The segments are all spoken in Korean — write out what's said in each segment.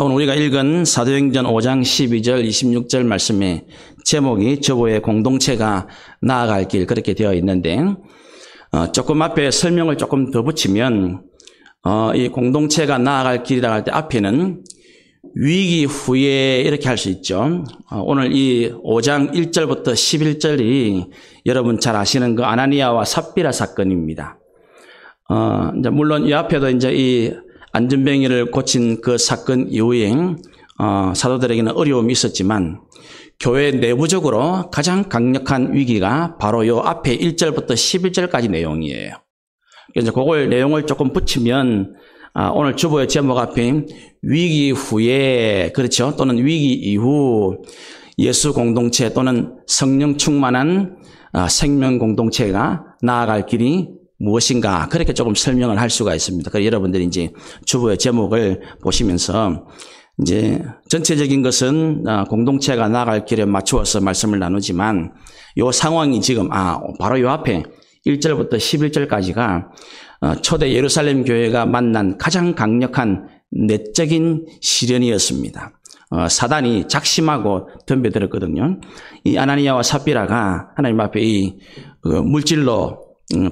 오늘 우리가 읽은 사도행전 5장 12절 26절 말씀의 제목이 저보의 공동체가 나아갈 길 그렇게 되어 있는데 조금 앞에 설명을 조금 더 붙이면 이 공동체가 나아갈 길이라고 할 때 앞에는 위기 후에 이렇게 할 수 있죠. 오늘 이 5장 1절부터 11절이 여러분 잘 아시는 그 아나니아와 삽비라 사건입니다. 이제 물론 이 앞에도 이제 이 안전병이를 고친 그 사건 이후에 사도들에게는 어려움이 있었지만 교회 내부적으로 가장 강력한 위기가 바로 요 앞에 1절부터 11절까지 내용이에요. 그래서 그걸 내용을 조금 붙이면 오늘 주보의 제목 앞에 위기 후에 그렇죠. 또는 위기 이후 예수 공동체 또는 성령 충만한 생명 공동체가 나아갈 길이 무엇인가 그렇게 조금 설명을 할 수가 있습니다. 그래서 여러분들이 이제 주보의 제목을 보시면서 이제 전체적인 것은 공동체가 나아갈 길에 맞추어서 말씀을 나누지만 요 상황이 지금 바로 요 앞에 1절부터 11절까지가 초대 예루살렘 교회가 만난 가장 강력한 내적인 시련이었습니다. 사단이 작심하고 덤벼들었거든요. 이 아나니아와 삽비라가 하나님 앞에 이 물질로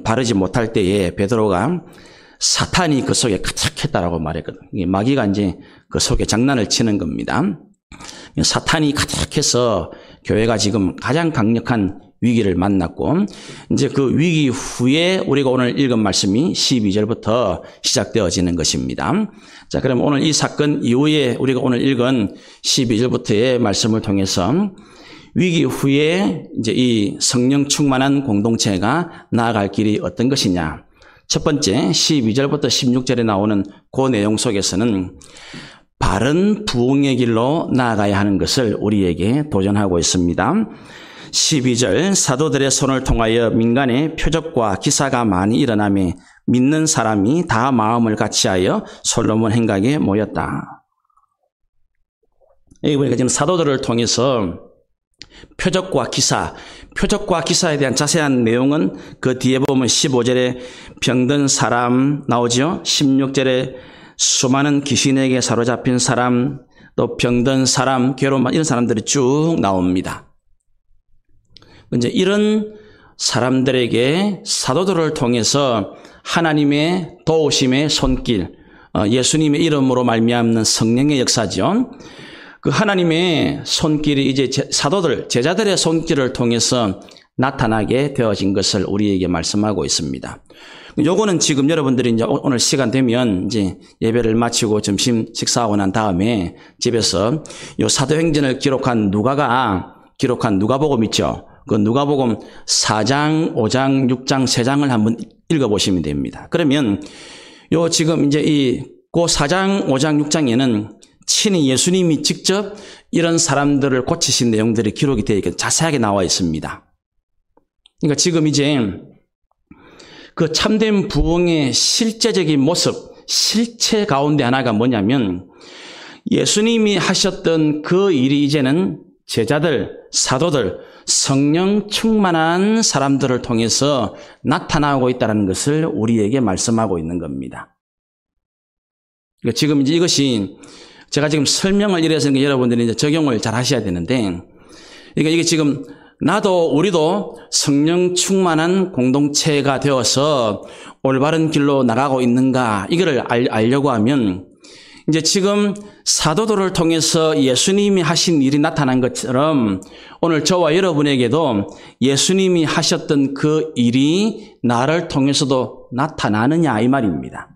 바르지 못할 때에 베드로가 사탄이 그 속에 가득했다라고 말했거든요. 마귀가 이제 그 속에 장난을 치는 겁니다. 사탄이 가득해서 교회가 지금 가장 강력한 위기를 만났고 이제 그 위기 후에 우리가 오늘 읽은 말씀이 12절부터 시작되어지는 것입니다. 자, 그럼 오늘 이 사건 이후에 우리가 오늘 읽은 12절부터의 말씀을 통해서 위기 후에 이제 이 성령 충만한 공동체가 나아갈 길이 어떤 것이냐. 첫 번째 12절부터 16절에 나오는 그 내용 속에서는 바른 부흥의 길로 나아가야 하는 것을 우리에게 도전하고 있습니다. 12절 사도들의 손을 통하여 민간의 표적과 기사가 많이 일어나며 믿는 사람이 다 마음을 같이하여 솔로몬 행각에 모였다. 여기 보니까 지금 사도들을 통해서 표적과 기사에 대한 자세한 내용은 그 뒤에 보면 15절에 병든 사람 나오죠. 16절에 수많은 귀신에게 사로잡힌 사람, 또 병든 사람, 괴로운 이런 사람들이 쭉 나옵니다. 이제 이런 사람들에게 사도들을 통해서 하나님의 도우심의 손길, 예수님의 이름으로 말미암는 성령의 역사죠. 그 하나님의 손길이 이제 사도들, 제자들의 손길을 통해서 나타나게 되어진 것을 우리에게 말씀하고 있습니다. 요거는 지금 여러분들이 이제 오늘 시간 되면 이제 예배를 마치고 점심 식사하고 난 다음에 집에서 요 사도행전을 기록한 누가복음 있죠. 그 누가복음 4장, 5장, 6장, 3장을 한번 읽어보시면 됩니다. 그러면 요 지금 이제 그 4장, 5장, 6장에는 친히 예수님이 직접 이런 사람들을 고치신 내용들이 기록이 되어 있게 자세하게 나와 있습니다. 그러니까 지금 이제 그 참된 부흥의 실제적인 모습, 실체 가운데 하나가 뭐냐면 예수님이 하셨던 그 일이 이제는 제자들, 사도들, 성령 충만한 사람들을 통해서 나타나고 있다는 것을 우리에게 말씀하고 있는 겁니다. 그러니까 지금 이제 이것이 제가 지금 설명을 이래서 여러분들이 이제 적용을 잘 하셔야 되는데, 그러니까 이게 지금 우리도 성령 충만한 공동체가 되어서 올바른 길로 나가고 있는가, 이거를 알려고 하면, 이제 지금 사도들을 통해서 예수님이 하신 일이 나타난 것처럼 오늘 저와 여러분에게도 예수님이 하셨던 그 일이 나를 통해서도 나타나느냐, 이 말입니다.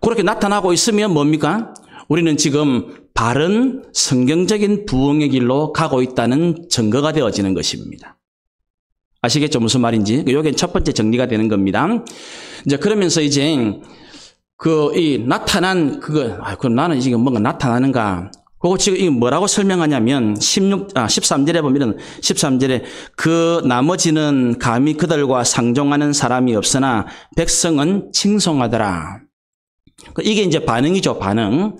그렇게 나타나고 있으면 뭡니까? 우리는 지금 바른 성경적인 부흥의 길로 가고 있다는 증거가 되어지는 것입니다. 아시겠죠? 무슨 말인지? 요게 첫 번째 정리가 되는 겁니다. 이제 그러면서 이제 나타난 그럼 나는 지금 뭔가 나타나는가? 그거 지금 이게 뭐라고 설명하냐면 13절에 보면 13절에 그 나머지는 감히 그들과 상종하는 사람이 없으나 백성은 칭송하더라. 이게 이제 반응이죠, 반응.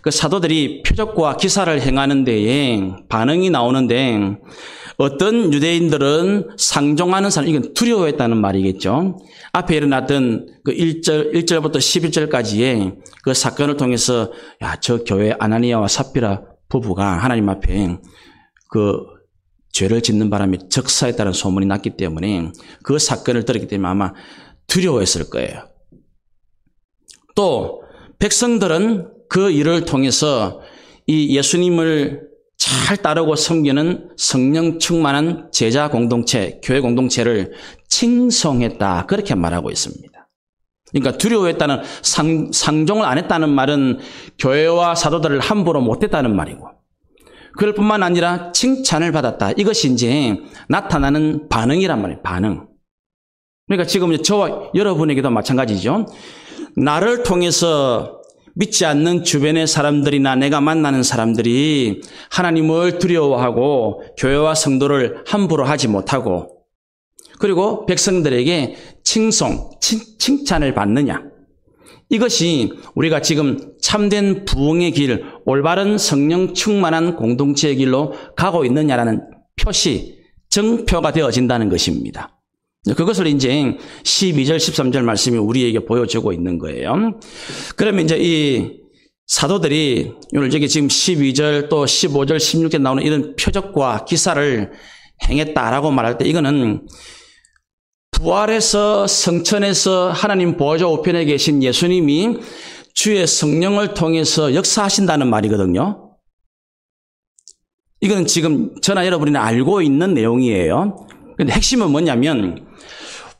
그 사도들이 표적과 기사를 행하는 데에 반응이 나오는데 어떤 유대인들은 상종하는 사람, 이건 두려워했다는 말이겠죠. 앞에 일어났던 그 1절부터 11절까지의 그 사건을 통해서, 야, 저 교회 아나니아와 삽비라 부부가 하나님 앞에 그 죄를 짓는 바람에 적사했다는 소문이 났기 때문에 그 사건을 들었기 때문에 아마 두려워했을 거예요. 또 백성들은 그 일을 통해서 이 예수님을 잘 따르고 섬기는 성령 충만한 제자 공동체, 교회 공동체를 칭송했다. 그렇게 말하고 있습니다. 그러니까 두려워했다는 상종을 안 했다는 말은 교회와 사도들을 함부로 못했다는 말이고, 그럴 뿐만 아니라 칭찬을 받았다. 이것이 이제 나타나는 반응이란 말이에요. 반응. 그러니까 지금 저와 여러분에게도 마찬가지죠. 나를 통해서 믿지 않는 주변의 사람들이나 내가 만나는 사람들이 하나님을 두려워하고 교회와 성도를 함부로 하지 못하고, 그리고 백성들에게 칭찬을 받느냐. 이것이 우리가 지금 참된 부흥의 길, 올바른 성령 충만한 공동체의 길로 가고 있느냐라는 표시, 정표가 되어진다는 것입니다. 그것을 이제 12절, 13절 말씀이 우리에게 보여주고 있는 거예요. 그러면 이제 이 사도들이 오늘 저기 지금 12절 또 15절, 16절 나오는 이런 표적과 기사를 행했다라고 말할 때 이거는 부활해서 성천에서 하나님 보좌 우편에 계신 예수님이 주의 성령을 통해서 역사하신다는 말이거든요. 이거는 지금 저나 여러분이 알고 있는 내용이에요. 근데 핵심은 뭐냐면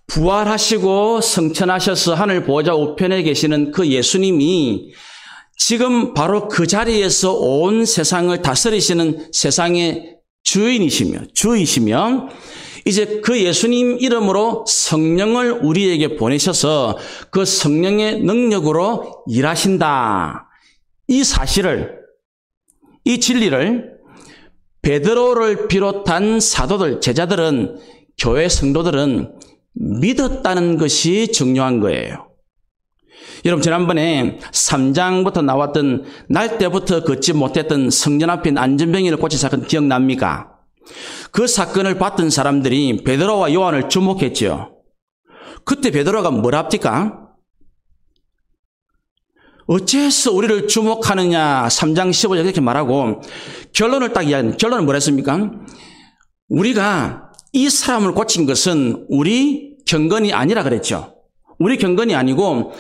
부활하시고 성천하셔서 하늘 보좌 우편에 계시는 그 예수님이 지금 바로 그 자리에서 온 세상을 다스리시는 세상의 주이시며 이제 그 예수님 이름으로 성령을 우리에게 보내셔서 그 성령의 능력으로 일하신다. 이 사실을, 이 진리를 베드로를 비롯한 사도들, 제자들은, 교회 성도들은 믿었다는 것이 중요한 거예요. 여러분, 지난번에 3장부터 나왔던 날 때부터 걷지 못했던 성전 앞인 안전병이를 고친 사건 기억납니까? 그 사건을 봤던 사람들이 베드로와 요한을 주목했죠. 그때 베드로가 뭐랍니까? 어째서 우리를 주목하느냐, 3장 15절 이렇게 말하고 결론을 딱 이야기합니다. 결론은 뭐랬습니까? 우리가 이 사람을 고친 것은 우리 경건이 아니라 그랬죠. 우리 경건이 아니고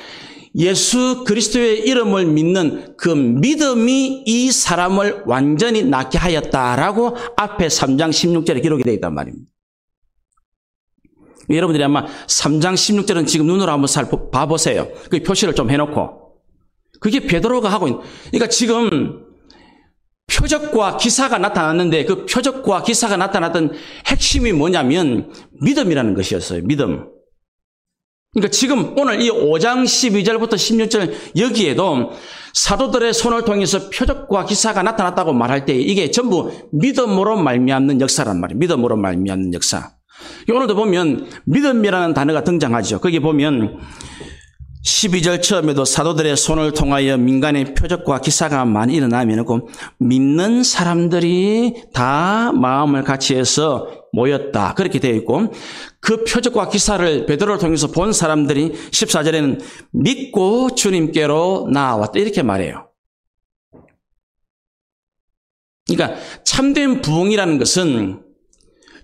예수 그리스도의 이름을 믿는 그 믿음이 이 사람을 완전히 낫게 하였다라고 앞에 3장 16절에 기록이 되어 있단 말입니다. 여러분들이 아마 3장 16절은 지금 눈으로 한번 봐보세요. 그 표시를 좀 해놓고. 그게 베드로가 하고 있는, 그러니까 지금 표적과 기사가 나타났는데 그 표적과 기사가 나타났던 핵심이 뭐냐면 믿음이라는 것이었어요. 믿음. 그러니까 지금 오늘 이 5장 12절부터 16절 여기에도 사도들의 손을 통해서 표적과 기사가 나타났다고 말할 때 이게 전부 믿음으로 말미암는 역사란 말이에요. 믿음으로 말미암는 역사. 오늘도 보면 믿음이라는 단어가 등장하죠. 거기 보면 12절 처음에도 사도들의 손을 통하여 민간의 표적과 기사가 많이 일어나면 믿는 사람들이 다 마음을 같이 해서 모였다. 그렇게 되어 있고 그 표적과 기사를 베드로를 통해서 본 사람들이 14절에는 믿고 주님께로 나아왔다. 이렇게 말해요. 그러니까 참된 부흥이라는 것은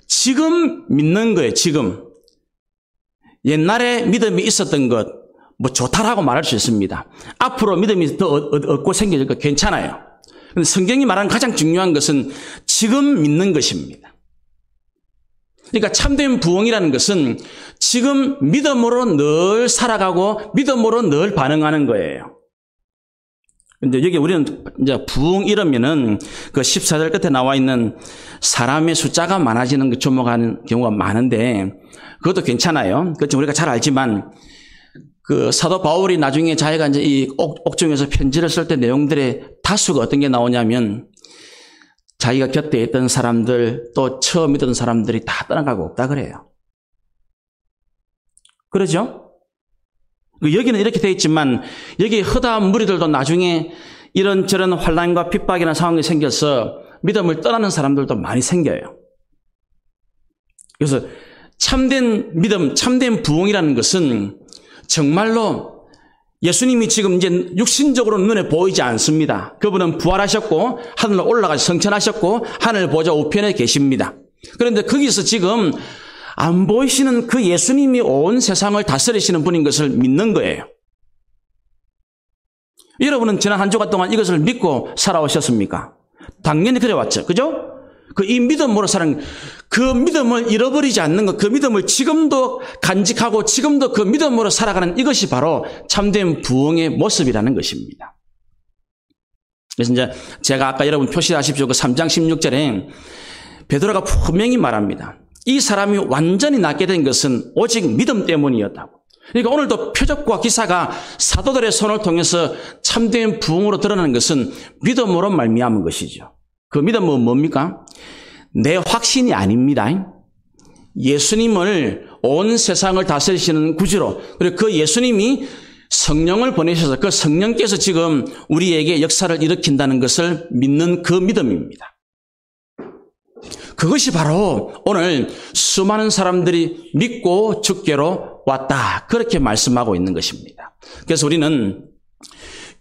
지금 믿는 거예요. 지금. 옛날에 믿음이 있었던 것 뭐 좋다라고 말할 수 있습니다. 앞으로 믿음이 더 얻고 생길 거 괜찮아요. 그런데 성경이 말하는 가장 중요한 것은 지금 믿는 것입니다. 그러니까 참된 부흥이라는 것은 지금 믿음으로 늘 살아가고 믿음으로 늘 반응하는 거예요. 근데 여기 우리는 이제 부흥 이러면은 그 14절 끝에 나와 있는 사람의 숫자가 많아지는 게 주목하는 경우가 많은데 그것도 괜찮아요. 그렇죠. 우리가 잘 알지만 그 사도 바울이 나중에 자기가 이제 이 옥중에서 편지를 쓸 때 내용들의 다수가 어떤 게 나오냐면 자기가 곁에 있던 사람들 또 처음 믿던 사람들이 다 떠나가고 없다 그래요. 그러죠? 여기는 이렇게 되어 있지만 여기 허다한 무리들도 나중에 이런저런 환난과 핍박이나 상황이 생겨서 믿음을 떠나는 사람들도 많이 생겨요. 그래서 참된 믿음, 참된 부흥이라는 것은 정말로 예수님이 지금 이제 육신적으로 눈에 보이지 않습니다. 그분은 부활하셨고 하늘로 올라가서 성천하셨고 하늘 보좌 우편에 계십니다. 그런데 거기서 지금 안 보이시는 그 예수님이 온 세상을 다스리시는 분인 것을 믿는 거예요. 여러분은 지난 한 주간 동안 이것을 믿고 살아오셨습니까? 당연히 그래왔죠. 그죠? 이 믿음으로 사는, 그 믿음을 잃어버리지 않는 것, 그 믿음을 지금도 간직하고 지금도 그 믿음으로 살아가는 이것이 바로 참된 부흥의 모습이라는 것입니다. 그래서 이제 제가 아까 여러분 표시하십시오. 그 3장 16절에 베드로가 분명히 말합니다. 이 사람이 완전히 낫게 된 것은 오직 믿음 때문이었다고. 그러니까 오늘도 표적과 기사가 사도들의 손을 통해서 참된 부흥으로 드러나는 것은 믿음으로 말미암은 것이죠. 그 믿음은 뭡니까? 내 확신이 아닙니다. 예수님을 온 세상을 다스리시는 구주로, 그리고 그 예수님이 성령을 보내셔서 그 성령께서 지금 우리에게 역사를 일으킨다는 것을 믿는 그 믿음입니다. 그것이 바로 오늘 수많은 사람들이 믿고 주께로 왔다. 그렇게 말씀하고 있는 것입니다. 그래서 우리는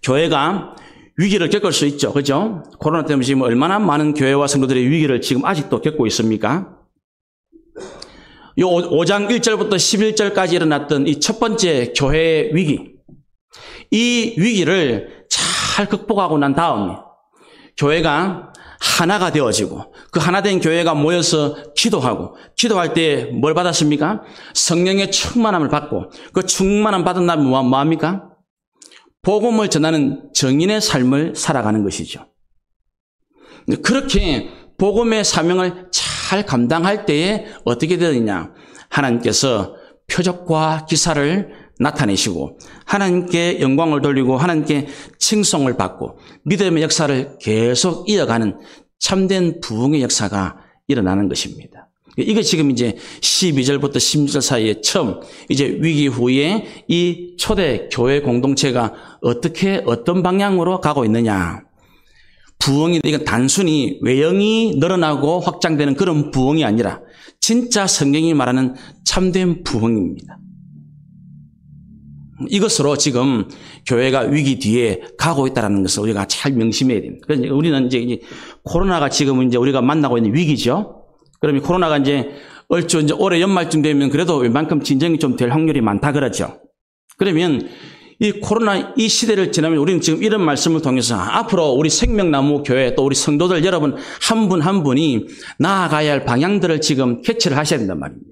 교회가 위기를 겪을 수 있죠. 그죠? 코로나 때문에 지금 얼마나 많은 교회와 성도들의 위기를 지금 아직도 겪고 있습니까? 이 5장 1절부터 11절까지 일어났던 이 첫 번째 교회의 위기. 이 위기를 잘 극복하고 난 다음에 교회가 하나가 되어지고 그 하나된 교회가 모여서 기도할 때 뭘 받았습니까? 성령의 충만함을 받고 그 충만함 받은 날 뭐합니까? 복음을 전하는 정인의 삶을 살아가는 것이죠. 그렇게 복음의 사명을 잘 감당할 때에 어떻게 되느냐? 하나님께서 표적과 기사를 나타내시고 하나님께 영광을 돌리고 하나님께 칭송을 받고 믿음의 역사를 계속 이어가는 참된 부흥의 역사가 일어나는 것입니다. 이게 지금 이제 12절부터 16절 사이에 처음 이제 위기 후에 이 초대 교회 공동체가 어떤 방향으로 가고 있느냐. 부흥이, 이건 단순히 외형이 늘어나고 확장되는 그런 부흥이 아니라 진짜 성경이 말하는 참된 부흥입니다. 이것으로 지금 교회가 위기 뒤에 가고 있다는 것을 우리가 잘 명심해야 됩니다. 그래서 우리는 이제 코로나가 지금 이제 우리가 만나고 있는 위기죠. 그러면 코로나가 이제 얼추 이제 올해 연말쯤 되면 그래도 웬만큼 진정이 좀 될 확률이 많다 그러죠. 그러면 이 코로나 이 시대를 지나면 우리는 지금 이런 말씀을 통해서 앞으로 우리 생명나무 교회 또 우리 성도들 여러분 한 분 한 분이 나아가야 할 방향들을 지금 캐치를 하셔야 된단 말입니다.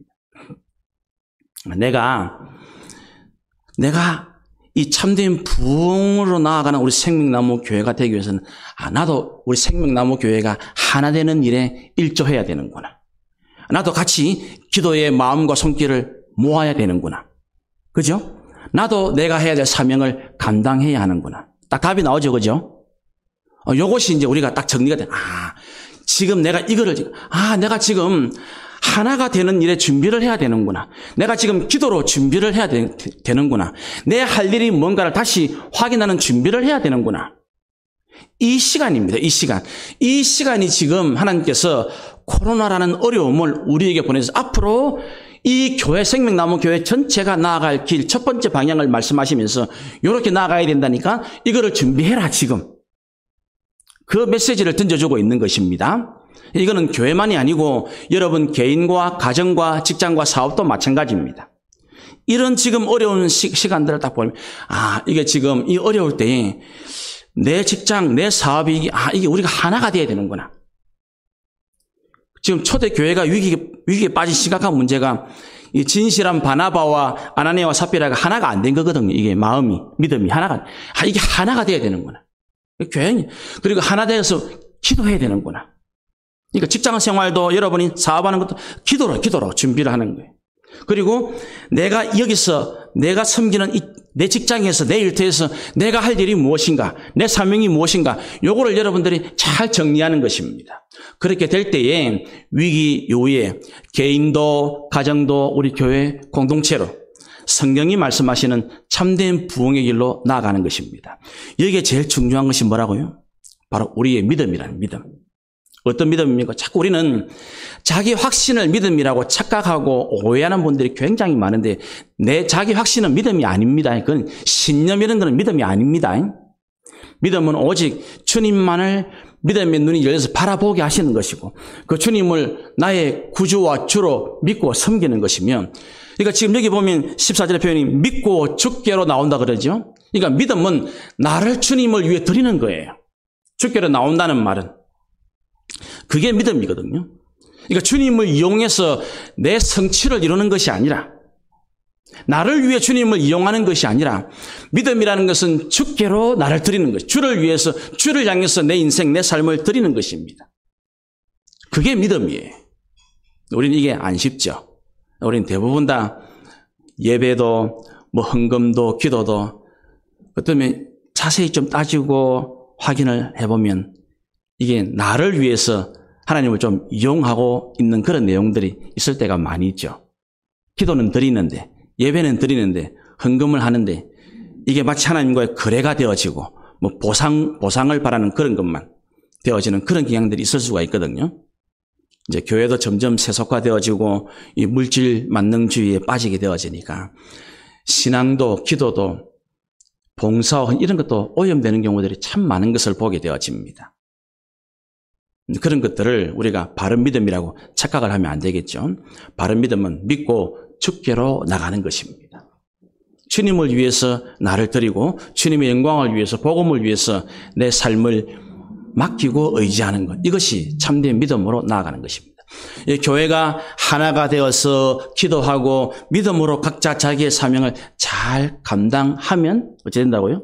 내가 이 참된 부흥으로 나아가는 우리 생명나무 교회가 되기 위해서는 나도 우리 생명나무 교회가 하나 되는 일에 일조해야 되는구나. 나도 같이 기도의 마음과 손길을 모아야 되는구나. 그죠? 나도 내가 해야 될 사명을 감당해야 하는구나. 딱 답이 나오죠. 그죠? 요것이 이제 우리가 딱 정리가 돼. 지금 내가 내가 지금 하나가 되는 일에 준비를 해야 되는구나. 내가 지금 기도로 준비를 해야 되는구나. 내 할 일이 뭔가를 다시 확인하는 준비를 해야 되는구나. 이 시간입니다. 이 시간. 이 시간이 지금 하나님께서 코로나라는 어려움을 우리에게 보내서 앞으로 이 교회 생명나무 교회 전체가 나아갈 길 첫 번째 방향을 말씀하시면서 이렇게 나아가야 된다니까 이거를 준비해라 지금. 그 메시지를 던져주고 있는 것입니다. 이거는 교회만이 아니고 여러분 개인과 가정과 직장과 사업도 마찬가지입니다. 이런 지금 어려운 시간들을 딱 보면 이게 지금 이 어려울 때에 내 직장, 내 사업이 이게 우리가 하나가 돼야 되는구나. 지금 초대 교회가 위기에 빠진 심각한 문제가 이 진실한 바나바와 아나니아와 삽비라가 하나가 안 된 거거든요. 이게 마음이, 믿음이 하나가 이게 하나가 돼야 되는구나. 교회 그리고 하나 되어서 기도해야 되는구나. 그러니까 직장 생활도 여러분이 사업하는 것도 기도로 준비를 하는 거예요. 그리고 내가 여기서 내가 섬기는 내 직장에서 내 일터에서 내가 할 일이 무엇인가, 내 사명이 무엇인가, 요거를 여러분들이 잘 정리하는 것입니다. 그렇게 될 때에 위기 이후에 개인도 가정도 우리 교회 공동체로 성경이 말씀하시는 참된 부흥의 길로 나아가는 것입니다. 여기에 제일 중요한 것이 뭐라고요? 바로 우리의 믿음이라는 믿음. 어떤 믿음입니까? 자꾸 우리는 자기 확신을 믿음이라고 착각하고 오해하는 분들이 굉장히 많은데 내 자기 확신은 믿음이 아닙니다. 그건 신념 이런 거는 믿음이 아닙니다. 믿음은 오직 주님만을 믿음의 눈이 열려서 바라보게 하시는 것이고 그 주님을 나의 구주와 주로 믿고 섬기는 것이면 그러니까 지금 여기 보면 14절의 표현이 믿고 주께로 나온다 그러죠. 그러니까 믿음은 나를 주님을 위해 드리는 거예요. 주께로 나온다는 말은 그게 믿음이거든요. 그러니까 주님을 이용해서 내 성취를 이루는 것이 아니라 나를 위해 주님을 이용하는 것이 아니라 믿음이라는 것은 주께로 나를 드리는 것, 주를 위해서 주를 향해서 내 인생, 내 삶을 드리는 것입니다. 그게 믿음이에요. 우리는 이게 안 쉽죠. 우리는 대부분 다 예배도 뭐 헌금도 기도도 어쩌면 자세히 좀 따지고 확인을 해보면 이게 나를 위해서 하나님을 좀 이용하고 있는 그런 내용들이 있을 때가 많이 있죠. 기도는 드리는데 예배는 드리는데 헌금을 하는데 이게 마치 하나님과의 거래가 되어지고 뭐 보상을 바라는 그런 것만 되어지는 그런 경향들이 있을 수가 있거든요. 이제 교회도 점점 세속화되어지고 이 물질 만능주의에 빠지게 되어지니까 신앙도 기도도 봉사 이런 것도 오염되는 경우들이 참 많은 것을 보게 되어집니다. 그런 것들을 우리가 바른 믿음이라고 착각을 하면 안 되겠죠. 바른 믿음은 믿고 주께로 나가는 것입니다. 주님을 위해서 나를 드리고 주님의 영광을 위해서 복음을 위해서 내 삶을 맡기고 의지하는 것. 이것이 참된 믿음으로 나아가는 것입니다. 교회가 하나가 되어서 기도하고 믿음으로 각자 자기의 사명을 잘 감당하면 어찌 된다고요?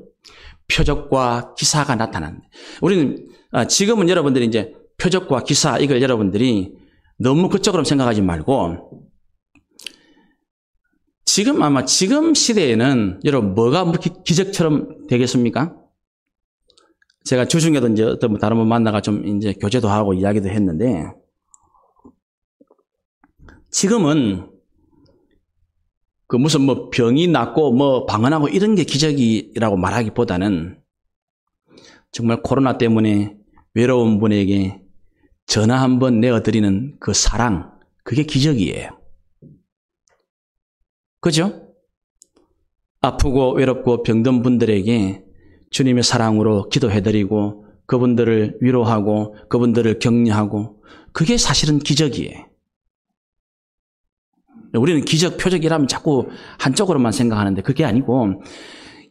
표적과 기사가 나타납니다. 우리는 지금은 여러분들이 이제 표적과 기사 이걸 여러분들이 너무 그쪽으로 생각하지 말고 지금 시대에는 여러분 뭐가 기적처럼 되겠습니까? 제가 주중에도 이제 어떤 다른 분 만나가 좀 이제 교제도 하고 이야기도 했는데 지금은 그 무슨 뭐 병이 낫고 뭐 방언하고 이런 게 기적이라고 말하기보다는 정말 코로나 때문에 외로운 분에게 전화 한번 내어드리는 그 사랑, 그게 기적이에요. 그죠? 아프고 외롭고 병든 분들에게 주님의 사랑으로 기도해드리고 그분들을 위로하고 그분들을 격려하고 그게 사실은 기적이에요. 우리는 기적, 표적이라면 자꾸 한쪽으로만 생각하는데 그게 아니고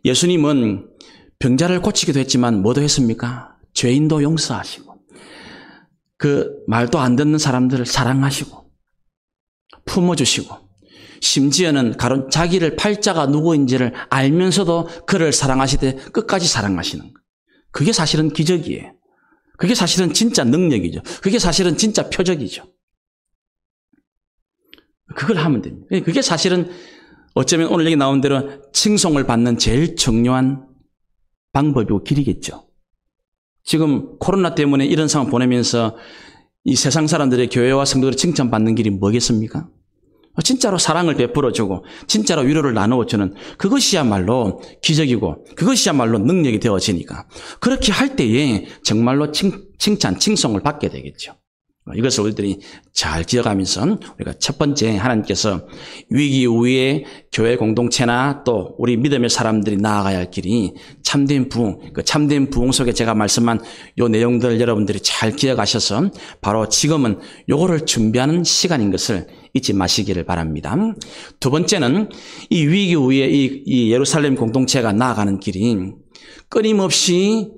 예수님은 병자를 고치기도 했지만 뭐도 했습니까? 죄인도 용서하시고 그 말도 안 듣는 사람들을 사랑하시고 품어주시고 심지어는 자기를 팔자가 누구인지를 알면서도 그를 사랑하시되 끝까지 사랑하시는 것. 그게 사실은 기적이에요. 그게 사실은 진짜 능력이죠. 그게 사실은 진짜 표적이죠. 그걸 하면 됩니다. 그게 사실은 어쩌면 오늘 여기 나온 대로 칭송을 받는 제일 중요한 방법이고 길이겠죠. 지금 코로나 때문에 이런 상황 보내면서 이 세상 사람들의 교회와 성도들이 칭찬받는 길이 뭐겠습니까? 진짜로 사랑을 베풀어주고 진짜로 위로를 나누어주는 그것이야말로 기적이고 그것이야말로 능력이 되어지니까 그렇게 할 때에 정말로 칭찬, 칭송을 받게 되겠죠. 이것을 우리들이 잘 기억하면서 우리가 첫 번째 하나님께서 위기 이후에 교회 공동체나 또 우리 믿음의 사람들이 나아가야 할 길이 참된 부흥, 그 참된 부흥 속에 제가 말씀한 요 내용들 여러분들이 잘 기억하셔서 바로 지금은 요거를 준비하는 시간인 것을 잊지 마시기를 바랍니다. 두 번째는 이 위기 이후에 이 예루살렘 공동체가 나아가는 길이 끊임없이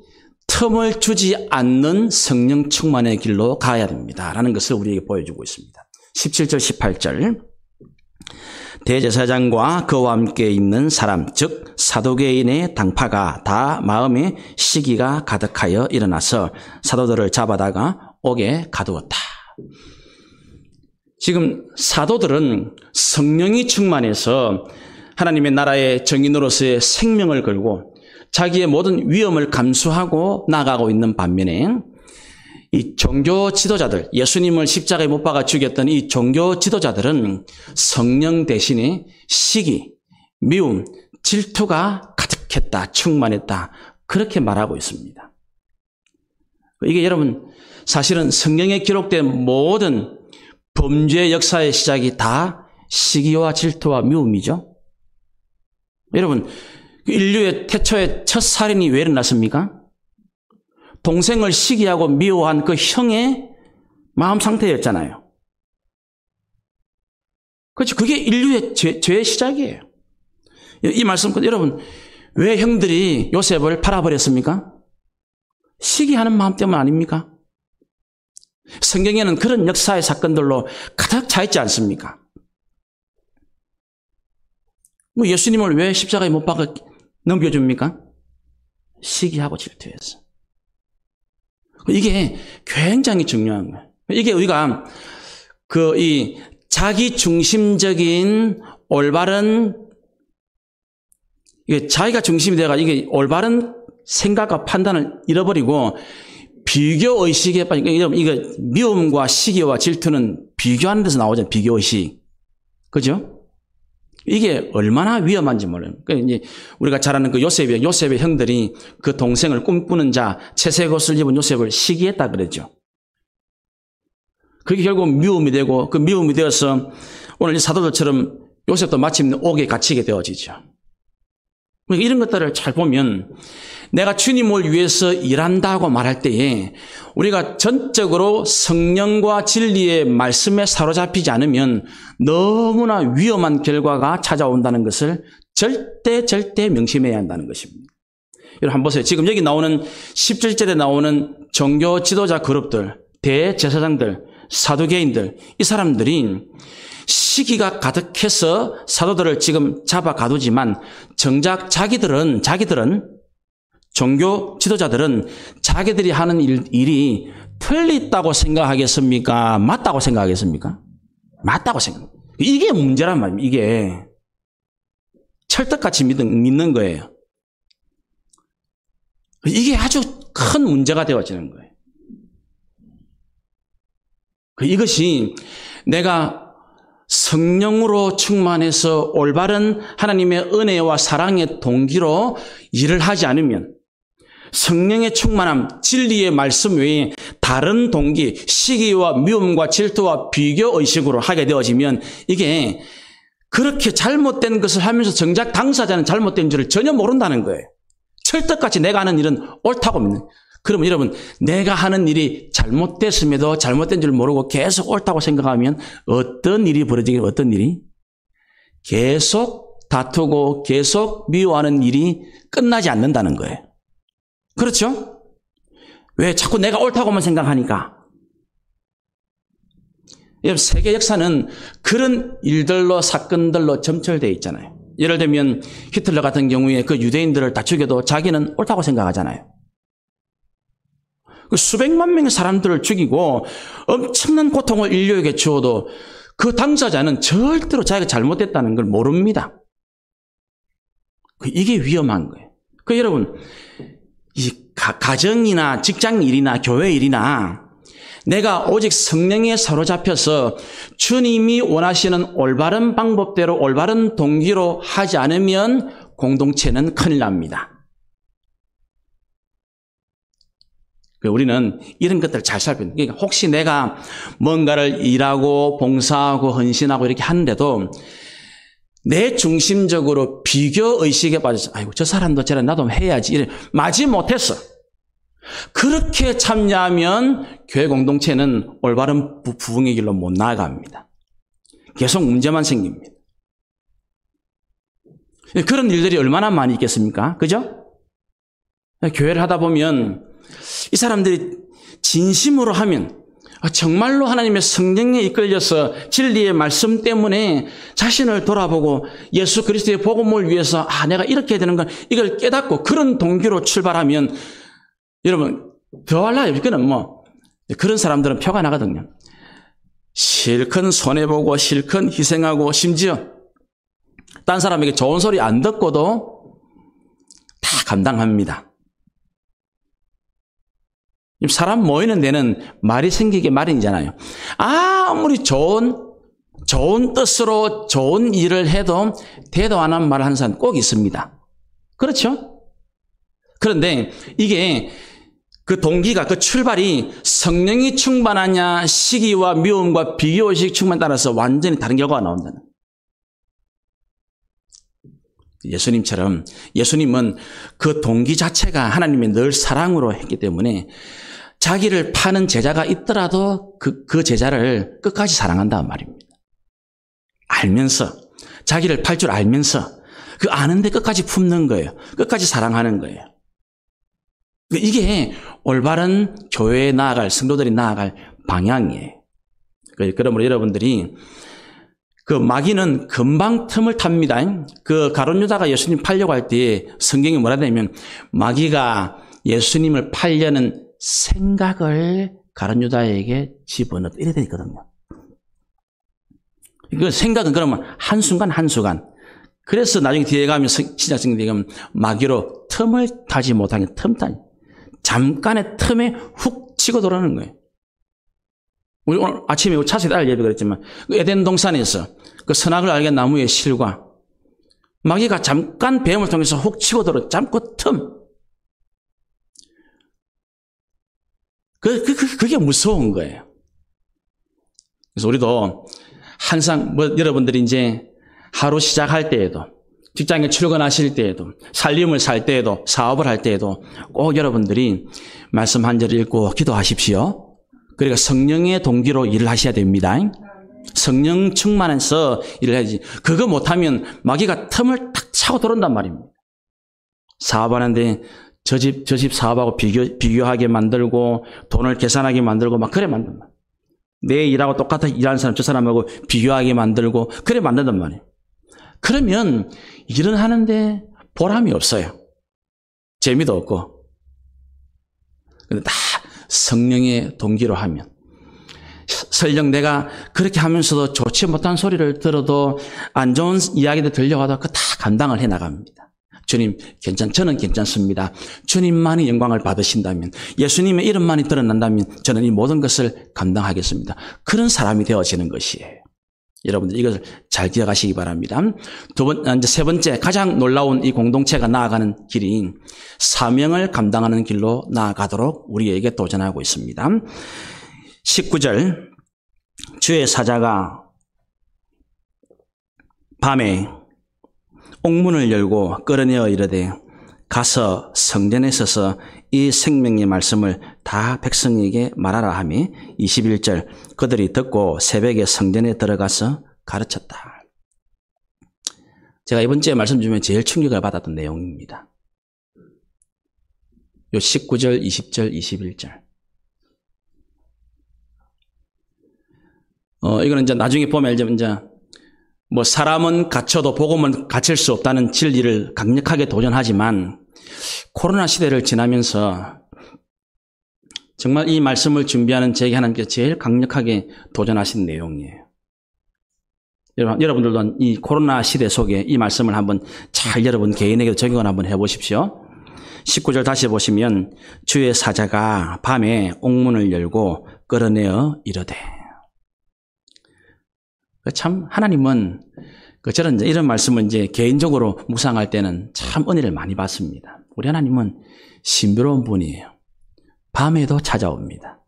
틈을 주지 않는 성령 충만의 길로 가야 됩니다라는 것을 우리에게 보여주고 있습니다. 17절 18절 대제사장과 그와 함께 있는 사람 즉 사두개인의 당파가 다 마음에 시기가 가득하여 일어나서 사도들을 잡아다가 옥에 가두었다. 지금 사도들은 성령이 충만해서 하나님의 나라의 정인으로서의 생명을 걸고 자기의 모든 위험을 감수하고 나가고 있는 반면에 이 종교 지도자들, 예수님을 십자가에 못 박아 죽였던 이 종교 지도자들은 성령 대신에 시기, 미움, 질투가 가득했다, 충만했다 그렇게 말하고 있습니다. 이게 여러분 사실은 성경에 기록된 모든 범죄 역사의 시작이 다 시기와 질투와 미움이죠. 여러분, 인류의 태초의 첫 살인이 왜 일어났습니까? 동생을 시기하고 미워한 그 형의 마음 상태였잖아요. 그렇죠. 그게 인류의 죄의 시작이에요. 이 말씀, 여러분, 왜 형들이 요셉을 팔아버렸습니까? 시기하는 마음 때문 아닙니까? 성경에는 그런 역사의 사건들로 가득 차 있지 않습니까? 예수님을 왜 십자가에 못 박아 넘겨줍니까? 시기하고 질투해서. 이게 굉장히 중요한 거예요. 이게 우리가 이 자기 중심적인 올바른, 이게 자기가 중심이 돼가지고 이게 올바른 생각과 판단을 잃어버리고 비교 의식에 빠진, 이게 미움과 시기와 질투는 비교하는 데서 나오잖아요. 비교 의식. 그죠? 이게 얼마나 위험한지 몰라요. 그러니까 이제 우리가 잘 아는 그 요셉의 형들이 그 동생을 꿈꾸는 자, 채색 옷을 입은 요셉을 시기했다 그랬죠. 그게 결국 미움이 되고, 그 미움이 되어서 오늘 이 사도들처럼 요셉도 마침내 옥에 갇히게 되어지죠. 이런 것들을 잘 보면 내가 주님을 위해서 일한다고 말할 때에 우리가 전적으로 성령과 진리의 말씀에 사로잡히지 않으면 너무나 위험한 결과가 찾아온다는 것을 절대 명심해야 한다는 것입니다. 여러분 한번 보세요. 지금 여기 나오는 17절에 나오는 종교 지도자 그룹들, 대제사장들, 사두개인들, 이 사람들이 시기가 가득해서 사도들을 지금 잡아 가두지만 정작 자기들은 종교 지도자들은 자기들이 하는 일이 틀리다고 생각하겠습니까? 맞다고 생각하겠습니까? 맞다고 생각합니다. 이게 문제란 말입니다. 이게 철떡같이 믿는 거예요. 이게 아주 큰 문제가 되어지는 거예요. 이것이 내가 성령으로 충만해서 올바른 하나님의 은혜와 사랑의 동기로 일을 하지 않으면 성령의 충만함, 진리의 말씀 외에 다른 동기, 시기와 미움과 질투와 비교 의식으로 하게 되어지면 이게 그렇게 잘못된 것을 하면서 정작 당사자는 잘못된 줄을 전혀 모른다는 거예요. 철떡같이 내가 하는 일은 옳다고 믿는. 그러면 여러분, 내가 하는 일이 잘못됐음에도 잘못된 줄 모르고 계속 옳다고 생각하면 어떤 일이 벌어지겠어요? 어떤 일이? 계속 다투고 계속 미워하는 일이 끝나지 않는다는 거예요. 그렇죠? 왜 자꾸 내가 옳다고만 생각하니까? 여러분, 세계 역사는 그런 일들로 사건들로 점철되어 있잖아요. 예를 들면 히틀러 같은 경우에 그 유대인들을 다 죽여도 자기는 옳다고 생각하잖아요. 수백만 명의 사람들을 죽이고 엄청난 고통을 인류에게 주어도 그 당사자는 절대로 자기가 잘못됐다는 걸 모릅니다. 이게 위험한 거예요. 여러분, 이 가정이나 직장 일이나 교회 일이나 내가 오직 성령에 사로잡혀서 주님이 원하시는 올바른 방법대로 올바른 동기로 하지 않으면 공동체는 큰일 납니다. 우리는 이런 것들을 잘 살펴야 돼요. 그러니까 혹시 내가 뭔가를 일하고 봉사하고 헌신하고 이렇게 하는데도 내 중심적으로 비교 의식에 빠져서 아이고 저 사람도 저래 나도 해야지 이래 마지 못했어. 그렇게 참여하면 교회 공동체는 올바른 부흥의 길로 못 나아갑니다. 계속 문제만 생깁니다. 그런 일들이 얼마나 많이 있겠습니까? 그죠? 교회를 하다 보면 이 사람들이 진심으로 하면 정말로 하나님의 성령에 이끌려서 진리의 말씀 때문에 자신을 돌아보고 예수 그리스도의 복음을 위해서 내가 이렇게 해야 되는 건 이걸 깨닫고 그런 동기로 출발하면 여러분 더할라요. 이거는 그런 사람들은 표가 나거든요. 실컷 손해보고 실컷 희생하고 심지어 딴 사람에게 좋은 소리 안 듣고도 다 감당합니다. 사람 모이는 데는 말이 생기게 마련이잖아요. 아무리 좋은 뜻으로 좋은 일을 해도 대도 안 한 말을 하는 사람 꼭 있습니다. 그렇죠? 그런데 이게 그 동기가, 그 출발이 성령이 충만하냐 시기와 미움과 비교의식 충만에 따라서 완전히 다른 결과가 나온다는. 예수님처럼 예수님은 그 동기 자체가 하나님의 늘 사랑으로 했기 때문에 자기를 파는 제자가 있더라도 그 제자를 끝까지 사랑한다는 말입니다. 알면서, 자기를 팔 줄 알면서 그 아는데 끝까지 품는 거예요. 끝까지 사랑하는 거예요. 이게 올바른 교회에 나아갈, 성도들이 나아갈 방향이에요. 그러므로 여러분들이 그 마귀는 금방 틈을 탑니다. 그 가룟 유다가 예수님 팔려고 할 때 성경이 뭐라 되냐면 마귀가 예수님을 팔려는 생각을 가룟 유다에게 집어넣었다. 이래 되거든요. 그 생각은 그러면 한순간. 그래서 나중에 뒤에 가면 신약성경에 뒤에 가면 마귀로 틈을 타지 못하는 틈타니. 잠깐의 틈에 훅 치고 들어오는 거예요. 우리 오늘 아침에 차세대 알 예배 그랬지만 에덴 동산에서 그 선악을 알게 나무의 실과 마귀가 잠깐 배움을 통해서 훅 치고 들어 잠깐 틈. 그게 무서운 거예요. 그래서 우리도 항상 여러분들이 이제 하루 시작할 때에도 직장에 출근하실 때에도 살림을 살 때에도 사업을 할 때에도 꼭 여러분들이 말씀 한 절 읽고 기도하십시오. 그러니까 성령의 동기로 일을 하셔야 됩니다. 성령 충만해서 일을 해야지. 그거 못하면 마귀가 틈을 탁 차고 들어온단 말입니다. 사업하는데 저 집 사업하고 비교하게 만들고 돈을 계산하게 만들고 막 그래 만든다. 내 일하고 똑같이 일하는 사람 저 사람하고 비교하게 만들고 그래 만든단 말이에요. 그러면 일은 하는데 보람이 없어요. 재미도 없고. 근데 다 성령의 동기로 하면 설령 내가 그렇게 하면서도 좋지 못한 소리를 들어도 안 좋은 이야기들 들려가도 그 다 감당을 해나갑니다. 주님, 저는 괜찮습니다. 주님만이 영광을 받으신다면, 예수님의 이름만이 드러난다면 저는 이 모든 것을 감당하겠습니다. 그런 사람이 되어지는 것이에요. 여러분들 이것을 잘 기억하시기 바랍니다. 이제 세 번째, 가장 놀라운 이 공동체가 나아가는 길이 사명을 감당하는 길로 나아가도록 우리에게 도전하고 있습니다. 19절, 주의 사자가 밤에 옥문을 열고 끌어내어 이르되 가서 성전에 서서 이 생명의 말씀을 다 백성에게 말하라 하며 21절 그들이 듣고 새벽에 성전에 들어가서 가르쳤다. 제가 이번 주에 말씀 중에 제일 충격을 받았던 내용입니다. 요 19절, 20절, 21절. 이거는 이제 나중에 보면 이제 뭐 사람은 갇혀도 복음은 갇힐 수 없다는 진리를 강력하게 도전하지만 코로나 시대를 지나면서 정말 이 말씀을 준비하는 제게 하나님께서 제일 강력하게 도전하신 내용이에요. 여러분들도 이 코로나 시대 속에 이 말씀을 한번 잘 여러분 개인에게 적용을 한번 해보십시오. 19절 다시 보시면 주의 사자가 밤에 옥문을 열고 끌어내어 이르되. 참 하나님은 저는 이런 말씀을 이제 개인적으로 묵상할 때는 참 은혜를 많이 받습니다. 우리 하나님은 신비로운 분이에요. 밤에도 찾아옵니다.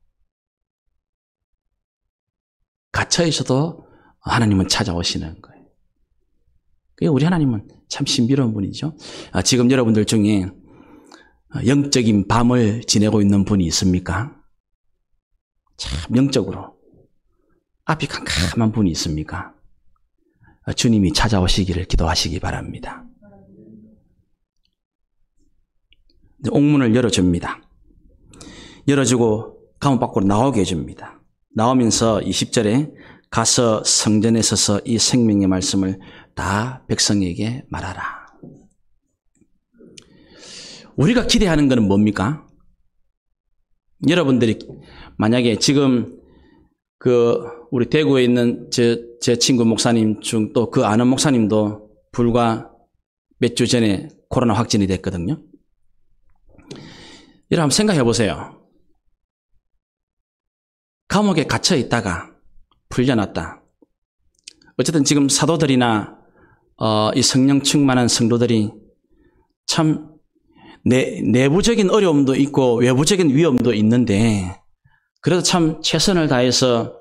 갇혀 있어도 하나님은 찾아오시는 거예요. 우리 하나님은 참 신비로운 분이죠. 지금 여러분들 중에 영적인 밤을 지내고 있는 분이 있습니까? 참 영적으로 앞이 캄캄한 분이 있습니까? 주님이 찾아오시기를 기도하시기 바랍니다. 옥문을 열어줍니다. 열어주고 가문 밖으로 나오게 해줍니다. 나오면서 20절에 가서 성전에 서서 이 생명의 말씀을 다 백성에게 말하라. 우리가 기대하는 것은 뭡니까? 여러분들이 만약에 지금 우리 대구에 있는 제 친구 목사님 중 또 그 아는 목사님도 불과 몇 주 전에 코로나 확진이 됐거든요. 여러분 한번 생각해 보세요. 감옥에 갇혀 있다가 풀려났다. 어쨌든 지금 사도들이나 이 성령 충만한 성도들이 참 내부적인 어려움도 있고 외부적인 위험도 있는데 그래도 참 최선을 다해서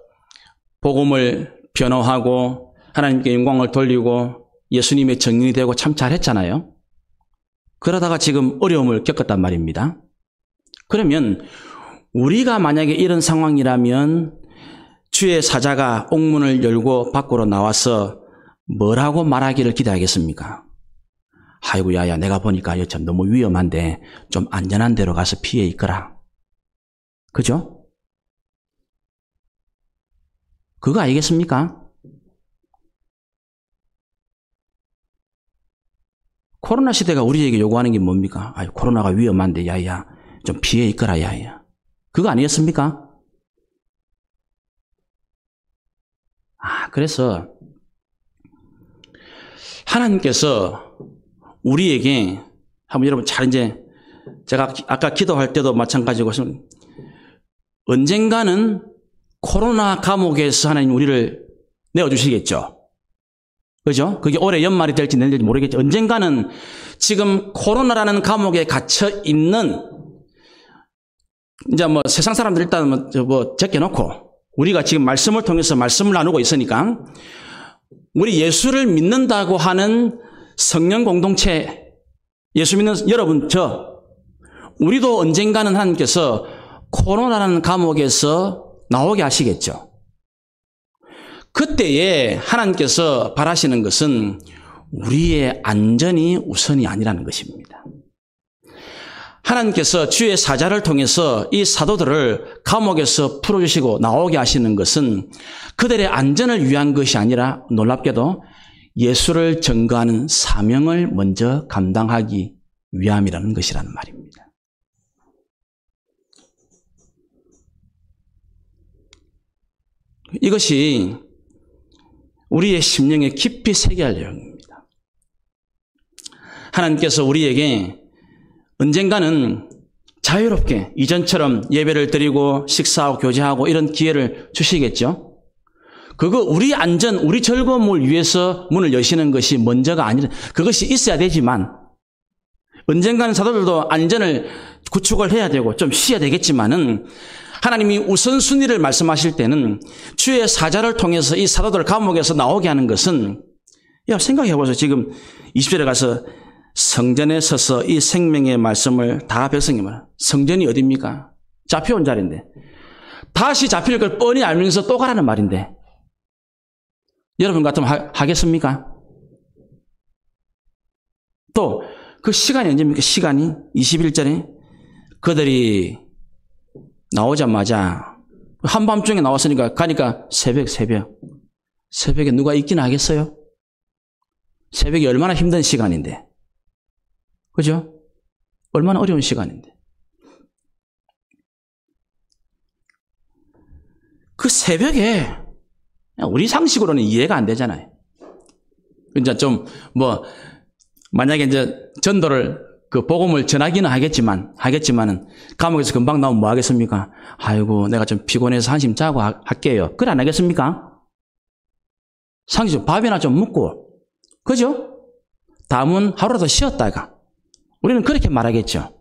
복음을 변호하고 하나님께 영광을 돌리고 예수님의 증인이 되고 참 잘했잖아요. 그러다가 지금 어려움을 겪었단 말입니다. 그러면 우리가 만약에 이런 상황이라면 주의 사자가 옥문을 열고 밖으로 나와서 뭐라고 말하기를 기대하겠습니까? 아이고 야야 내가 보니까 이거 참 너무 위험한데 좀 안전한 데로 가서 피해 있거라. 그죠? 그거 아니겠습니까? 코로나 시대가 우리에게 요구하는 게 뭡니까? 아이 코로나가 위험한데 야야 좀 피해 있거라 야야. 그거 아니겠습니까? 그래서 하나님께서 우리에게 한번 여러분 잘 이제 제가 아까 기도할 때도 마찬가지고 언젠가는 코로나 감옥에서 하나님 우리를 내어주시겠죠. 그죠? 그게 올해 연말이 될지 내일지 모르겠죠. 언젠가는 지금 코로나라는 감옥에 갇혀 있는 이제 뭐 세상 사람들 일단 뭐 제껴놓고 우리가 지금 말씀을 통해서 말씀을 나누고 있으니까 우리 예수를 믿는다고 하는 성령 공동체 예수 믿는 여러분 우리도 언젠가는 하나님께서 코로나라는 감옥에서 나오게 하시겠죠. 그때에 하나님께서 바라시는 것은 우리의 안전이 우선이 아니라는 것입니다. 하나님께서 주의 사자를 통해서 이 사도들을 감옥에서 풀어주시고 나오게 하시는 것은 그들의 안전을 위한 것이 아니라 놀랍게도 예수를 증거하는 사명을 먼저 감당하기 위함이라는 것이라는 말입니다. 이것이 우리의 심령에 깊이 새겨야 할 내용입니다. 하나님께서 우리에게 언젠가는 자유롭게 이전처럼 예배를 드리고 식사하고 교제하고 이런 기회를 주시겠죠. 그거 우리 안전, 우리 즐거움을 위해서 문을 여시는 것이 먼저가 아니라 그것이 있어야 되지만 언젠가는 사도들도 안전을 구축을 해야 되고 좀 쉬어야 되겠지만은 하나님이 우선순위를 말씀하실 때는 주의 사자를 통해서 이 사도들을 감옥에서 나오게 하는 것은 생각해보세요. 지금 20절에 가서 성전에 서서 이 생명의 말씀을 다 백성이 말합니다. 성전이 어디입니까? 잡혀온 자리인데 다시 잡힐 걸 뻔히 알면서 또 가라는 말인데 여러분 같으면 하겠습니까? 또 그 시간이 언제입니까? 시간이 21절에 그들이 나오자마자 한밤중에 나왔으니까 가니까 새벽에 누가 있긴 하겠어요? 새벽이 얼마나 힘든 시간인데 그죠? 얼마나 어려운 시간인데. 그 새벽에 우리 상식으로는 이해가 안 되잖아요. 이제 좀 만약에 이제 전도를 그 복음을 전하기는 하겠지만은 감옥에서 금방 나오면 뭐 하겠습니까? 아이고 내가 좀 피곤해서 한심 자고 할게요. 그래 안 하겠습니까? 상식적으로 밥이나 좀 먹고 그죠? 다음은 하루라도 쉬었다가 우리는 그렇게 말하겠죠.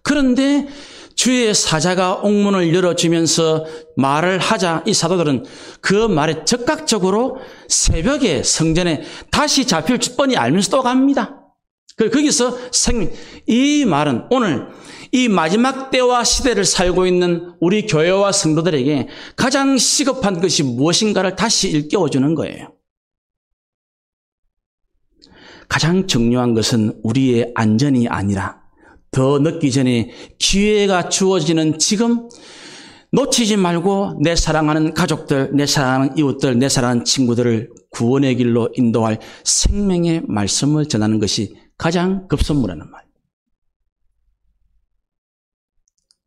그런데 주의 사자가 옥문을 열어주면서 말을 하자 이 사도들은 그 말에 적극적으로 새벽에 성전에 다시 잡힐 뻔히 알면서 또 갑니다. 거기서 이 말은 오늘 이 마지막 때와 시대를 살고 있는 우리 교회와 성도들에게 가장 시급한 것이 무엇인가를 다시 일깨워주는 거예요. 가장 중요한 것은 우리의 안전이 아니라 더 늦기 전에 기회가 주어지는 지금 놓치지 말고 내 사랑하는 가족들, 내 사랑하는 이웃들, 내 사랑하는 친구들을 구원의 길로 인도할 생명의 말씀을 전하는 것이 가장 급선무라는 말.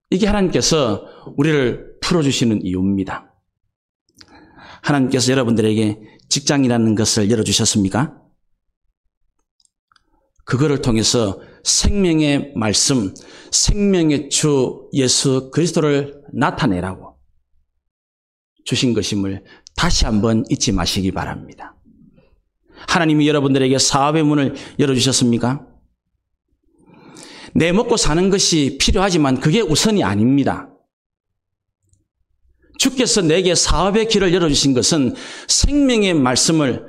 이게 하나님께서 우리를 풀어주시는 이유입니다. 하나님께서 여러분들에게 직장이라는 것을 열어주셨습니까? 그거를 통해서 생명의 말씀, 생명의 주 예수 그리스도를 나타내라고 주신 것임을 다시 한번 잊지 마시기 바랍니다. 하나님이 여러분들에게 사업의 문을 열어주셨습니까? 내 먹고 사는 것이 필요하지만 그게 우선이 아닙니다. 주께서 내게 사업의 길을 열어주신 것은 생명의 말씀을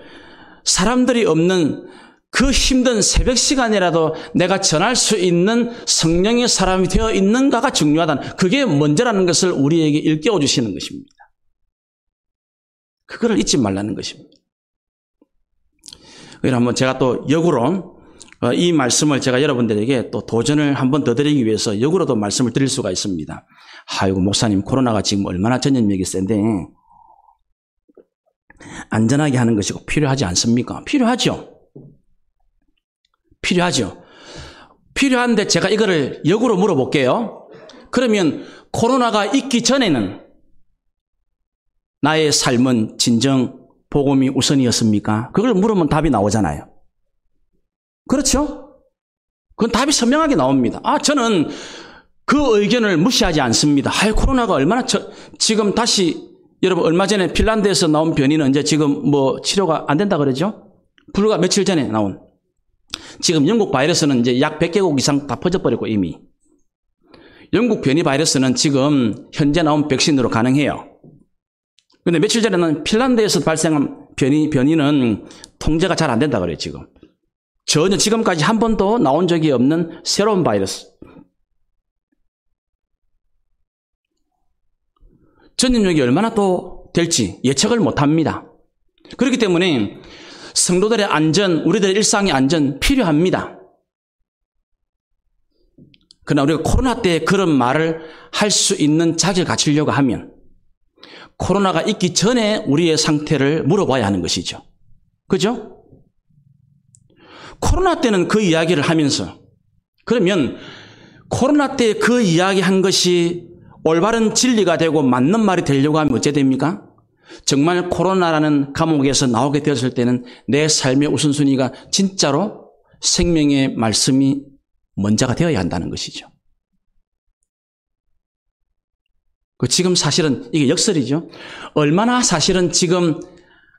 사람들이 없는 그 힘든 새벽 시간이라도 내가 전할 수 있는 성령의 사람이 되어 있는가가 중요하다. 그게 먼저라는 것을 우리에게 일깨워 주시는 것입니다. 그거를 잊지 말라는 것입니다. 그래서 한번 제가 또 역으로 이 말씀을 제가 여러분들에게 또 도전을 한번 더 드리기 위해서 역으로도 말씀을 드릴 수가 있습니다. 아이고 목사님, 코로나가 지금 얼마나 전염력이 센데 안전하게 하는 것이 필요하지 않습니까? 필요하죠. 필요하죠. 필요한데 제가 이거를 역으로 물어볼게요. 그러면 코로나가 있기 전에는 나의 삶은 진정 복음이 우선이었습니까? 그걸 물으면 답이 나오잖아요. 그렇죠? 그건 답이 선명하게 나옵니다. 저는 그 의견을 무시하지 않습니다. 코로나가 얼마나 지금 다시 여러분 얼마 전에 핀란드에서 나온 변이는 이제 지금 치료가 안 된다 그러죠? 불과 며칠 전에 나온. 지금 영국 바이러스는 이제 약 100개국 이상 다 퍼져버리고 이미. 영국 변이 바이러스는 지금 현재 나온 백신으로 가능해요. 근데 며칠 전에는 핀란드에서 발생한 변이는 통제가 잘 안 된다 그래요, 지금. 전혀 지금까지 한 번도 나온 적이 없는 새로운 바이러스. 전염력이 얼마나 또 될지 예측을 못 합니다. 그렇기 때문에 성도들의 안전, 우리들의 일상의 안전 필요합니다. 그러나 우리가 코로나 때 그런 말을 할 수 있는 자격을 갖추려고 하면 코로나가 있기 전에 우리의 상태를 물어봐야 하는 것이죠. 그죠? 코로나 때는 그 이야기를 하면서 그러면 코로나 때 그 이야기한 것이 올바른 진리가 되고 맞는 말이 되려고 하면 어째 됩니까? 정말 코로나라는 감옥에서 나오게 되었을 때는 내 삶의 우선순위가 진짜로 생명의 말씀이 먼저가 되어야 한다는 것이죠. 지금 사실은 이게 역설이죠. 얼마나 사실은 지금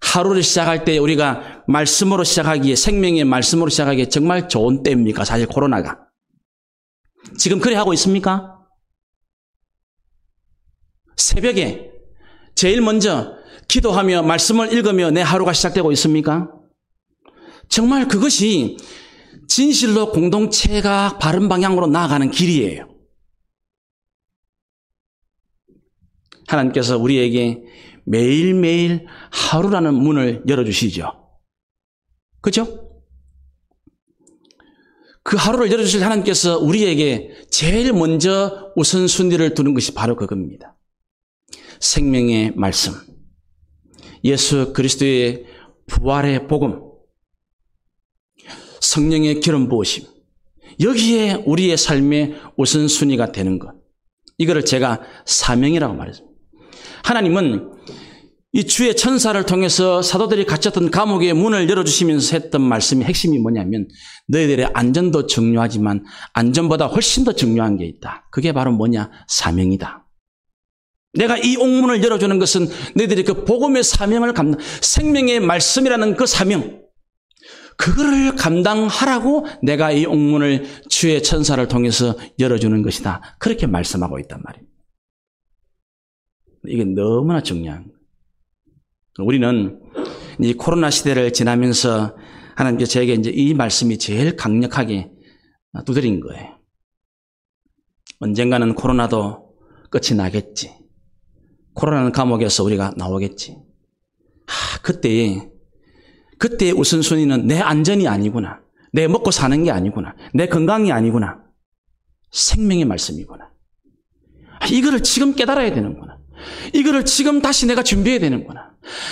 하루를 시작할 때 우리가 말씀으로 시작하기에 생명의 말씀으로 시작하기에 정말 좋은 때입니까? 사실 코로나가. 지금 그래 하고 있습니까? 새벽에 제일 먼저 기도하며 말씀을 읽으며 내 하루가 시작되고 있습니까? 정말 그것이 진실로 공동체가 바른 방향으로 나아가는 길이에요. 하나님께서 우리에게 매일매일 하루라는 문을 열어주시죠. 그죠? 그 하루를 열어주실 하나님께서 우리에게 제일 먼저 우선순위를 두는 것이 바로 그겁니다. 생명의 말씀, 예수 그리스도의 부활의 복음, 성령의 기름 부으심, 여기에 우리의 삶의 우선순위가 되는 것. 이거를 제가 사명이라고 말했습니다. 하나님은 이 주의 천사를 통해서 사도들이 갇혔던 감옥의 문을 열어주시면서 했던 말씀의 핵심이 뭐냐면 너희들의 안전도 중요하지만 안전보다 훨씬 더 중요한 게 있다. 그게 바로 뭐냐? 사명이다. 내가 이 옥문을 열어주는 것은 너희들이 그 복음의 사명을 생명의 말씀이라는 그 사명, 그거를 감당하라고 내가 이 옥문을 주의 천사를 통해서 열어주는 것이다. 그렇게 말씀하고 있단 말입니다. 이게 너무나 중요한 거예요. 우리는 이 코로나 시대를 지나면서 하나님께서 저에게 이제 이 말씀이 제일 강력하게 두드린 거예요. 언젠가는 코로나도 끝이 나겠지. 코로나는 감옥에서 우리가 나오겠지. 그때의 우선순위는 내 안전이 아니구나. 내 먹고 사는 게 아니구나. 내 건강이 아니구나. 생명의 말씀이구나. 이거를 지금 깨달아야 되는구나. 이거를 지금 다시 내가 준비해야 되는구나.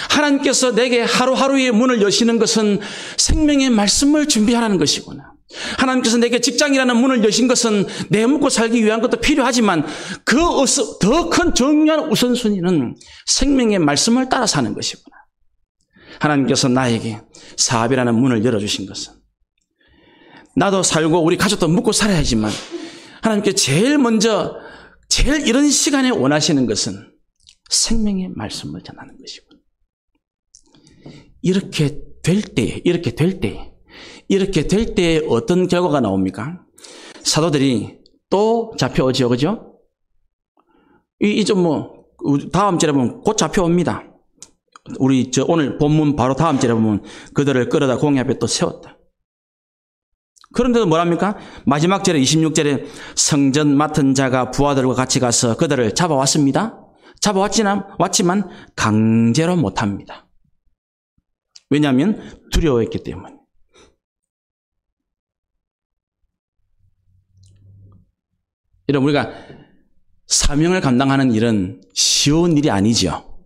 하나님께서 내게 하루하루의 문을 여시는 것은 생명의 말씀을 준비하라는 것이구나. 하나님께서 내게 직장이라는 문을 여신 것은 내 먹고 살기 위한 것도 필요하지만 그 더 큰 중요한 우선순위는 생명의 말씀을 따라 사는 것이구나. 하나님께서 나에게 사업이라는 문을 열어주신 것은 나도 살고 우리 가족도 먹고 살아야지만 하나님께 제일 이런 시간에 원하시는 것은 생명의 말씀을 전하는 것이고 이렇게 될 때에 어떤 결과가 나옵니까? 사도들이 또 잡혀오죠. 그죠? 다음 절에 보면 곧 잡혀옵니다. 우리 오늘 본문 바로 다음 절에 보면 그들을 끌어다 공회 앞에 또 세웠다. 그런데도 뭐랍니까? 마지막 절에 26절에 성전 맡은 자가 부하들과 같이 가서 그들을 잡아왔습니다. 왔지만 강제로 못합니다. 왜냐하면 두려워했기 때문에. 여러분, 우리가 사명을 감당하는 일은 쉬운 일이 아니죠.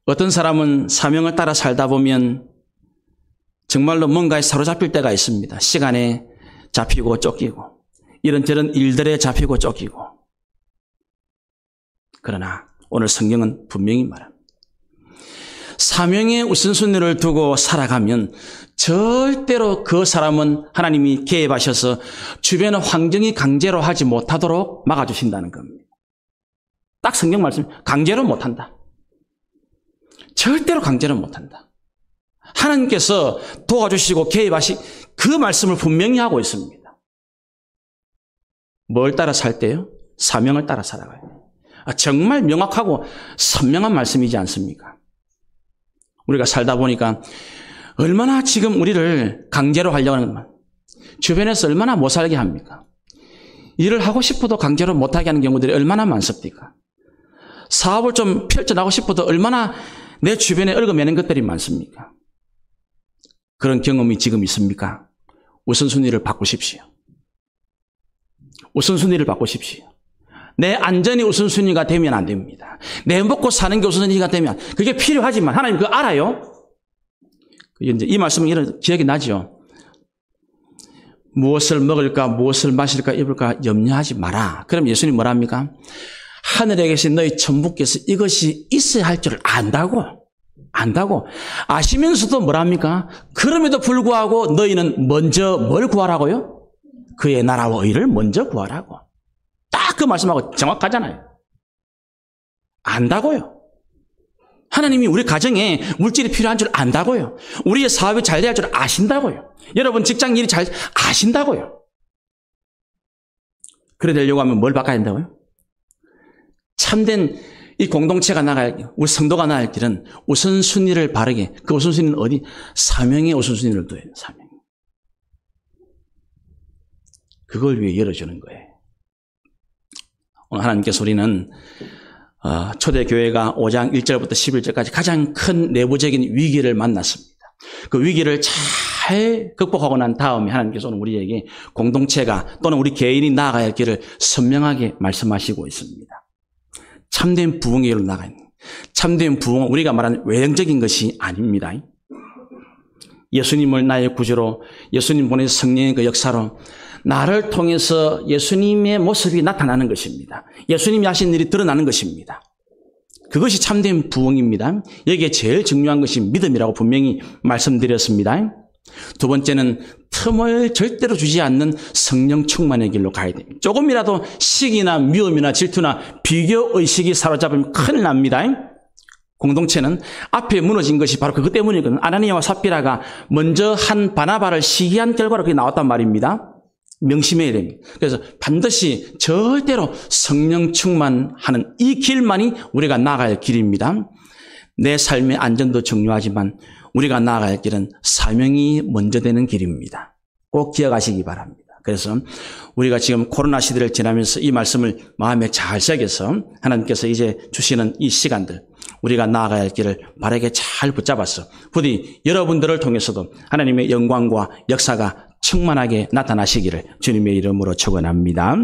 어떤 사람은 사명을 따라 살다 보면 정말로 뭔가에 사로잡힐 때가 있습니다. 시간에 잡히고 쫓기고 이런저런 일들에 잡히고 쫓기고. 그러나 오늘 성경은 분명히 말합니다. 사명의 우선순위를 두고 살아가면 절대로 그 사람은 하나님이 개입하셔서 주변의 환경이 강제로 하지 못하도록 막아주신다는 겁니다. 딱 성경 말씀, 강제로 못한다. 절대로 강제로 못한다. 하나님께서 도와주시고 그 말씀을 분명히 하고 있습니다. 뭘 따라 살 때요? 사명을 따라 살아가요. 정말 명확하고 선명한 말씀이지 않습니까? 우리가 살다 보니까 얼마나 지금 우리를 강제로 하려고 하는 것만, 주변에서 얼마나 못 살게 합니까? 일을 하고 싶어도 강제로 못하게 하는 경우들이 얼마나 많습니까? 사업을 좀 펼쳐나가고 싶어도 얼마나 내 주변에 얽어매는 것들이 많습니까? 그런 경험이 지금 있습니까? 우선순위를 바꾸십시오. 우선순위를 바꾸십시오. 내 안전이 우선순위가 되면 안 됩니다. 내 먹고 사는 게 우선순위가 되면 그게 필요하지만 하나님 그거 알아요. 이 말씀은 이런 기억이 나죠. 무엇을 먹을까, 무엇을 마실까, 입을까 염려하지 마라. 그럼 예수님 뭐랍니까? 하늘에 계신 너희 천부께서 이것이 있어야 할 줄 안다고 아시면서도 뭐랍니까? 그럼에도 불구하고 너희는 먼저 뭘 구하라고요? 그의 나라와 의를 먼저 구하라고. 딱 그 말씀하고 정확하잖아요. 안다고요. 하나님이 우리 가정에 물질이 필요한 줄 안다고요. 우리의 사업이 잘 돼야 할 줄 아신다고요. 여러분 직장 일이 잘 아신다고요. 그래 되려고 하면 뭘 바꿔야 된다고요? 참된 이 공동체가 나갈, 우리 성도가 나갈 길은 우선순위를 바르게, 그 우선순위는 어디? 사명의 우선순위를 둬야 돼요. 사명. 그걸 위해 열어주는 거예요. 오늘 하나님께서 우리는 초대교회가 5장 1절부터 11절까지 가장 큰 내부적인 위기를 만났습니다. 그 위기를 잘 극복하고 난 다음에 하나님께서 오늘 우리에게 공동체가 또는 우리 개인이 나아가야 할 길을 선명하게 말씀하시고 있습니다. 참된 부흥의 길로 나가야 합니다. 참된 부흥은 우리가 말하는 외형적인 것이 아닙니다. 예수님을 나의 구주로, 예수님 보내신 성령의 그 역사로 나를 통해서 예수님의 모습이 나타나는 것입니다. 예수님이 하신 일이 드러나는 것입니다. 그것이 참된 부흥입니다. 여기에 제일 중요한 것이 믿음이라고 분명히 말씀드렸습니다. 두 번째는 틈을 절대로 주지 않는 성령 충만의 길로 가야 됩니다. 조금이라도 시기나 미움이나 질투나 비교의식이 사로잡으면 큰일 납니다. 공동체는 앞에 무너진 것이 바로 그것 때문이거든요. 아나니아와 삽비라가 먼저 한 바나바를 시기한 결과로 그게 나왔단 말입니다. 명심해야 됩니다. 그래서 반드시 절대로 성령 충만하는 이 길만이 우리가 나아갈 길입니다. 내 삶의 안전도 중요하지만 우리가 나아갈 길은 사명이 먼저 되는 길입니다. 꼭 기억하시기 바랍니다. 그래서 우리가 지금 코로나 시대를 지나면서 이 말씀을 마음에 잘 새겨서 하나님께서 이제 주시는 이 시간들 우리가 나아가야 할 길을 바르게 잘 붙잡아서 부디 여러분들을 통해서도 하나님의 영광과 역사가 충만하게 나타나시기를 주님의 이름으로 축원합니다.